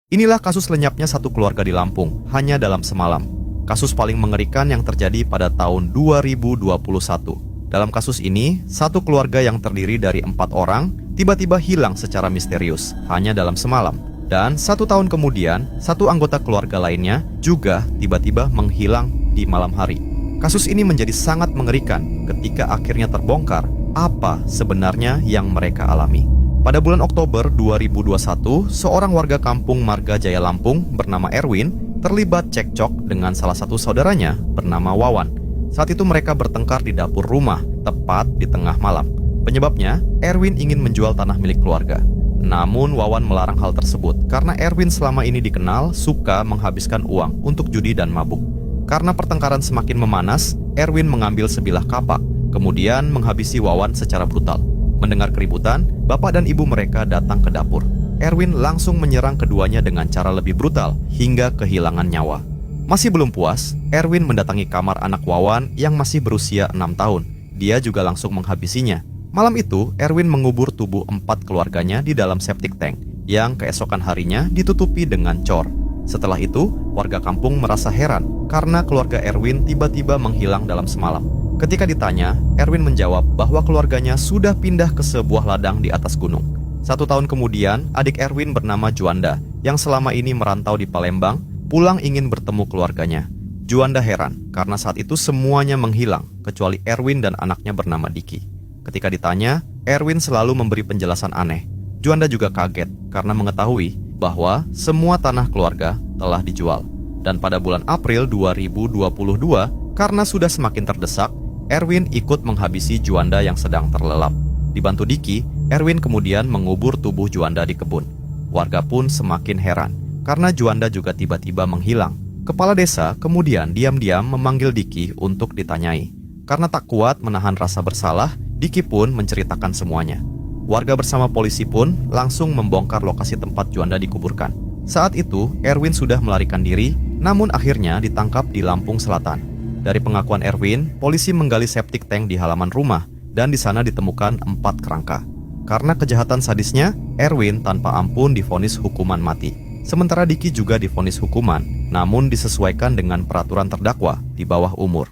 Inilah kasus lenyapnya satu keluarga di Lampung, hanya dalam semalam. Kasus paling mengerikan yang terjadi pada tahun 2021. Dalam kasus ini, satu keluarga yang terdiri dari 4 orang tiba-tiba hilang secara misterius, hanya dalam semalam. Dan 1 tahun kemudian, satu anggota keluarga lainnya juga tiba-tiba menghilang di malam hari. Kasus ini menjadi sangat mengerikan ketika akhirnya terbongkar apa sebenarnya yang mereka alami. Pada bulan Oktober 2021, seorang warga kampung Marga Jaya Lampung bernama Erwin terlibat cekcok dengan salah satu saudaranya bernama Wawan. Saat itu mereka bertengkar di dapur rumah, tepat di tengah malam. Penyebabnya, Erwin ingin menjual tanah milik keluarga. Namun Wawan melarang hal tersebut karena Erwin selama ini dikenal suka menghabiskan uang untuk judi dan mabuk. Karena pertengkaran semakin memanas, Erwin mengambil sebilah kapak, kemudian menghabisi Wawan secara brutal. Mendengar keributan, bapak dan ibu mereka datang ke dapur. Erwin langsung menyerang keduanya dengan cara lebih brutal hingga kehilangan nyawa. Masih belum puas, Erwin mendatangi kamar anak Wawan yang masih berusia 6 tahun. Dia juga langsung menghabisinya. Malam itu, Erwin mengubur tubuh 4 keluarganya di dalam septic tank yang keesokan harinya ditutupi dengan cor. Setelah itu, warga kampung merasa heran karena keluarga Erwin tiba-tiba menghilang dalam semalam. Ketika ditanya, Erwin menjawab bahwa keluarganya sudah pindah ke sebuah ladang di atas gunung. 1 tahun kemudian, adik Erwin bernama Juanda, yang selama ini merantau di Palembang, pulang ingin bertemu keluarganya. Juanda heran, karena saat itu semuanya menghilang, kecuali Erwin dan anaknya bernama Diki. Ketika ditanya, Erwin selalu memberi penjelasan aneh. Juanda juga kaget, karena mengetahui bahwa semua tanah keluarga telah dijual. Dan pada bulan April 2022, karena sudah semakin terdesak, Erwin ikut menghabisi Juanda yang sedang terlelap. Dibantu Diki, Erwin kemudian mengubur tubuh Juanda di kebun. Warga pun semakin heran, karena Juanda juga tiba-tiba menghilang. Kepala desa kemudian diam-diam memanggil Diki untuk ditanyai. Karena tak kuat menahan rasa bersalah, Diki pun menceritakan semuanya. Warga bersama polisi pun langsung membongkar lokasi tempat Juanda dikuburkan. Saat itu, Erwin sudah melarikan diri, namun akhirnya ditangkap di Lampung Selatan. Dari pengakuan Erwin, polisi menggali septic tank di halaman rumah dan di sana ditemukan 4 kerangka. Karena kejahatan sadisnya, Erwin tanpa ampun divonis hukuman mati. Sementara Diki juga divonis hukuman, namun disesuaikan dengan peraturan terdakwa di bawah umur.